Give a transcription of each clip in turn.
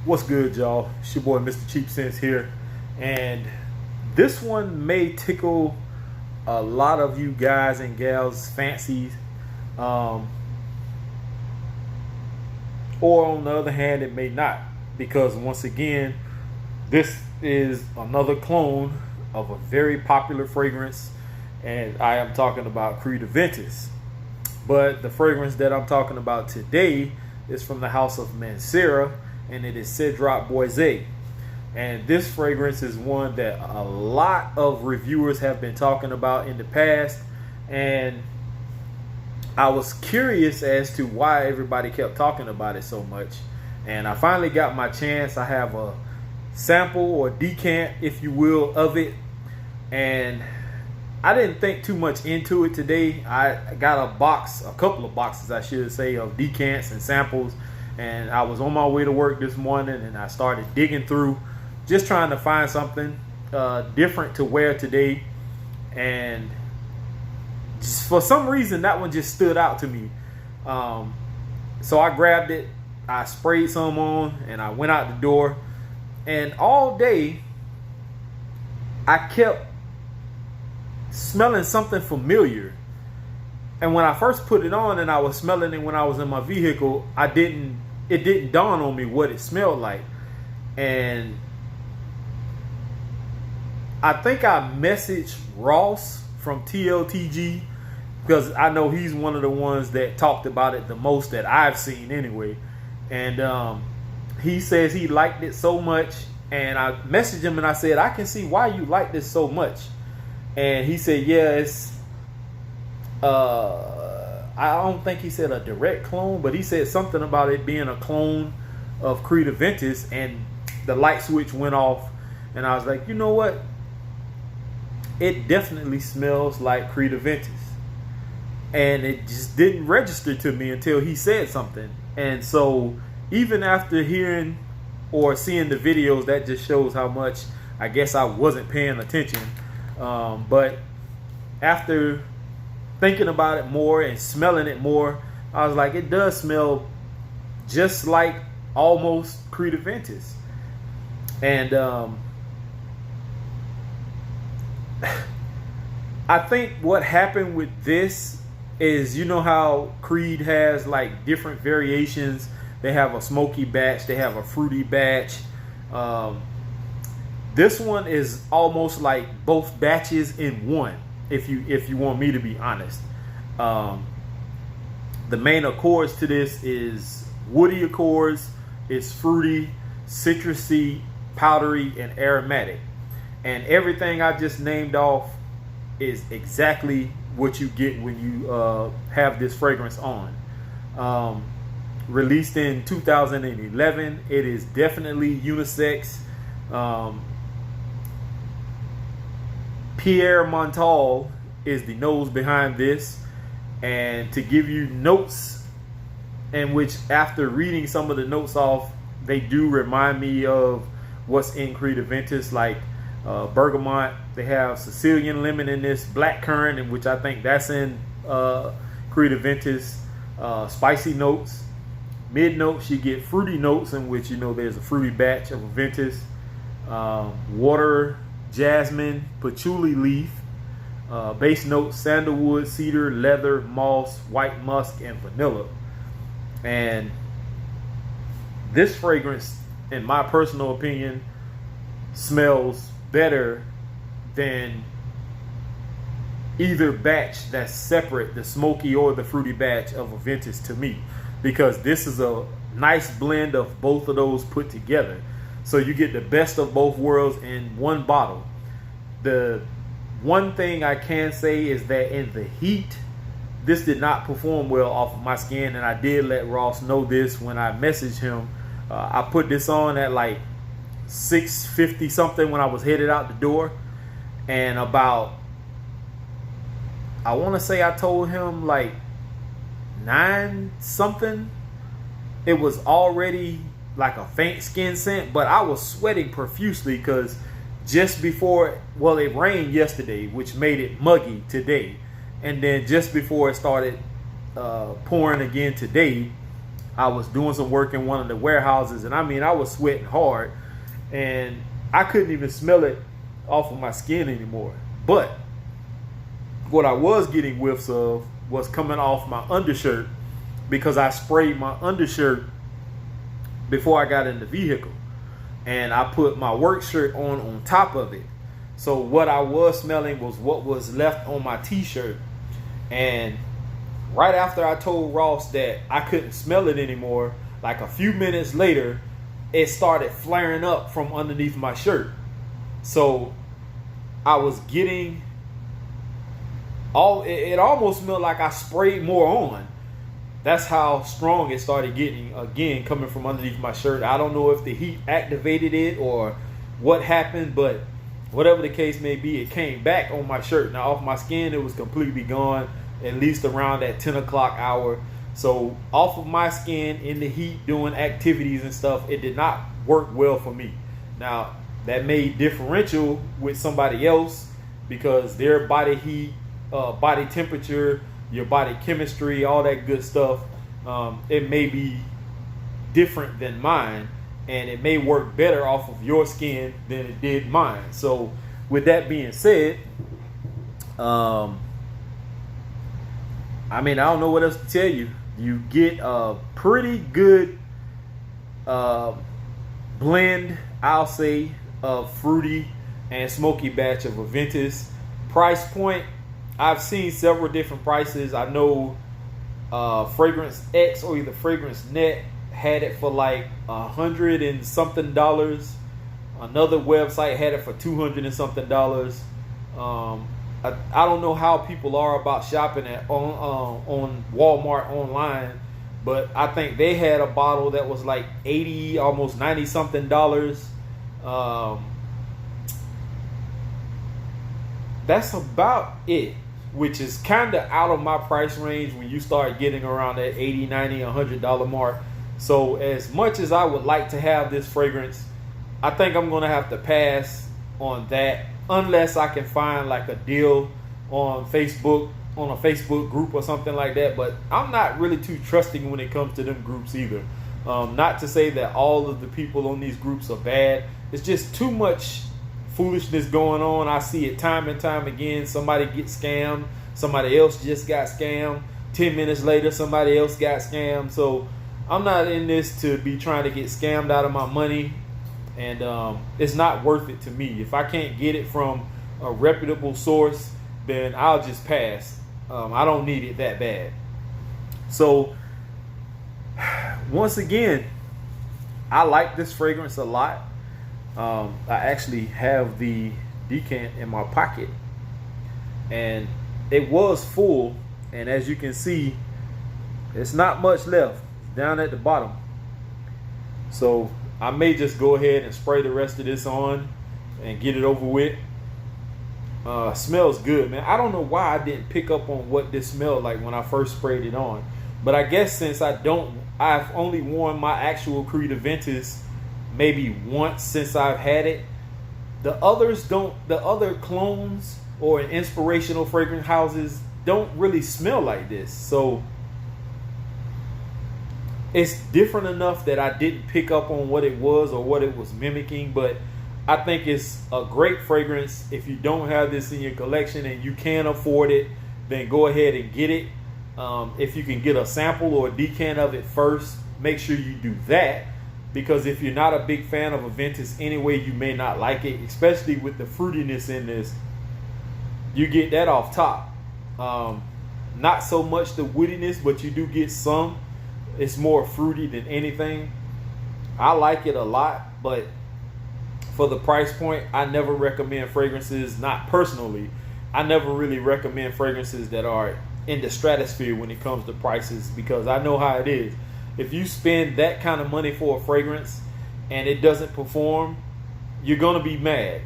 What's good, y'all? It's your boy Mr. Cheap Sense here, and this one may tickle a lot of you guys and gals' fancies, or on the other hand, it may not, because once again, this is another clone of a very popular fragrance, and I am talking about Creed Aventus. But the fragrance that I'm talking about today is from the house of Mancera, and it is Cedrat Boise. And this fragrance is one that a lot of reviewers have been talking about in the past, and I was curious as to why everybody kept talking about it so much. And I finally got my chance. I have a sample or decant, if you will, of it, and I didn't think too much into it today. I got a couple of boxes, I should say, of decants and samples. And I was on my way to work this morning, and I started digging through, just trying to find something different to wear today. And just for some reason, that one just stood out to me. So I grabbed it, I sprayed some on, and I went out the door. And all day, I kept smelling something familiar. And when I first put it on and I was smelling it when I was in my vehicle, it didn't dawn on me what it smelled like. And I think I messaged Ross from TLTG, because I know he's one of the ones that talked about it the most that I've seen anyway. And he says he liked it so much, and I messaged him and I said, I can see why you like this so much. And he said, yeah, it's I don't think he said a direct clone, but he said something about it being a clone of Creed Aventus, and the light switch went off. And I was like, you know what? It definitely smells like Creed Aventus. And it just didn't register to me until he said something. And so even after hearing or seeing the videos, that just shows how much I guess I wasn't paying attention. But after thinking about it more and smelling it more, I was like, it does smell just like almost Creed Aventus. And I think what happened with this is, you know how Creed has like different variations. They have a smoky batch, they have a fruity batch. This one is almost like both batches in one, if you want me to be honest. The main accords to this is woody accords, it's fruity, citrusy, powdery, and aromatic. And everything I just named off is exactly what you get when you have this fragrance on. Released in 2011, it is definitely unisex. Pierre Montal is the nose behind this, and to give you notes, in which after reading some of the notes off, they do remind me of what's in Creed Aventus, like bergamot. They have Sicilian lemon in this, blackcurrant, in which I think that's in Creed Aventus. Spicy notes. Mid notes, you get fruity notes, in which, you know, there's a fruity batch of Aventus. Water, jasmine, patchouli leaf. Base notes, sandalwood, cedar, leather, moss, white musk, and vanilla. And this fragrance, in my personal opinion, smells better than either batch that's separate, the smoky or the fruity batch of Aventus to me, because this is a nice blend of both of those put together. So you get the best of both worlds in one bottle. The one thing I can say is that in the heat, this did not perform well off of my skin, and I did let Ross know this when I messaged him. I put this on at like 6:50 something when I was headed out the door, and about, I want to say I told him like 9 something, it was already like a faint skin scent, but I was sweating profusely because just before, well, it rained yesterday, which made it muggy today, and then just before it started pouring again today, I was doing some work in one of the warehouses, and I mean, I was sweating hard, and I couldn't even smell it off of my skin anymore. But what I was getting whiffs of was coming off my undershirt, because I sprayed my undershirt before I got in the vehicle, and I put my work shirt on top of it. So what I was smelling was what was left on my t-shirt. And right after I told Ross that I couldn't smell it anymore, like a few minutes later, it started flaring up from underneath my shirt. So I was getting it almost smelled like I sprayed more on. That's how strong it started getting, again, coming from underneath my shirt. I don't know if the heat activated it or what happened, but whatever the case may be, it came back on my shirt. Now, off my skin, it was completely gone, at least around that 10 o'clock hour. So off of my skin in the heat doing activities and stuff, it did not work well for me. Now, that made differential with somebody else because their body heat, body temperature, your body chemistry, all that good stuff, it may be different than mine, and it may work better off of your skin than it did mine. So with that being said, I mean, I don't know what else to tell you. You get a pretty good blend, I'll say, of fruity and smoky batch of Aventus. Price point, I've seen several different prices. I know Fragrance X or either Fragrance Net had it for like $100 and something. Another website had it for $200 and something. I don't know how people are about shopping on Walmart online, but I think they had a bottle that was like $80, almost $90 something. That's about it, which is kind of out of my price range when you start getting around that $80, $90, $100 mark. So as much as I would like to have this fragrance, I think I'm going to have to pass on that unless I can find like a deal on Facebook, on a Facebook group or something like that. But I'm not really too trusting when it comes to them groups either. Not to say that all of the people on these groups are bad. It's just too much foolishness going on. I see it time and time again. Somebody gets scammed. Somebody else just got scammed. 10 minutes later, somebody else got scammed. So I'm not in this to be trying to get scammed out of my money. And it's not worth it to me. If I can't get it from a reputable source, then I'll just pass. I don't need it that bad. So once again, I like this fragrance a lot. I actually have the decant in my pocket, and it was full, and as you can see, it's not much left down at the bottom. So I may just go ahead and spray the rest of this on and get it over with. Smells good, man. I don't know why I didn't pick up on what this smelled like when I first sprayed it on, but I guess since I've only worn my actual Creed Aventus maybe once since I've had it. The other clones or inspirational fragrance houses don't really smell like this. So it's different enough that I didn't pick up on what it was or what it was mimicking, but I think it's a great fragrance. If you don't have this in your collection and you can afford it, then go ahead and get it. If you can get a sample or a decant of it first, make sure you do that. Because if you're not a big fan of Aventus anyway, you may not like it, especially with the fruitiness in this. You get that off top. Not so much the woodiness, but you do get some. It's more fruity than anything. I like it a lot, but for the price point, I never recommend fragrances, not personally. I never really recommend fragrances that are in the stratosphere when it comes to prices, because I know how it is. If you spend that kind of money for a fragrance and it doesn't perform, you're going to be mad.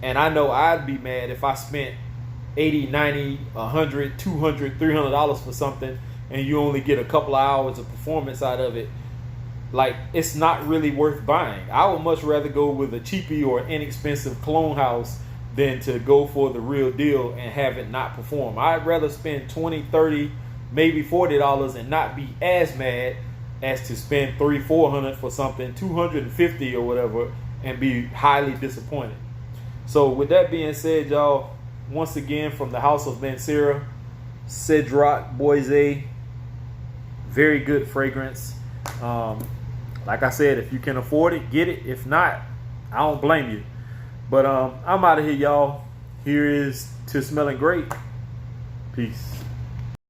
And I know I'd be mad if I spent $80, $90, $100, $200, $300 for something and you only get a couple of hours of performance out of it. Like, it's not really worth buying. I would much rather go with a cheapie or inexpensive clone house than to go for the real deal and have it not perform. I'd rather spend $20, $30, maybe $40 and not be as mad as to spend $300-400 for something $250 or whatever and be highly disappointed. So with that being said, y'all, once again from the house of Mancera, Cedrat, Boise, very good fragrance. Like I said, if you can afford it, get it. If not, I don't blame you. But I'm out of here, y'all. Here is to smelling great. Peace.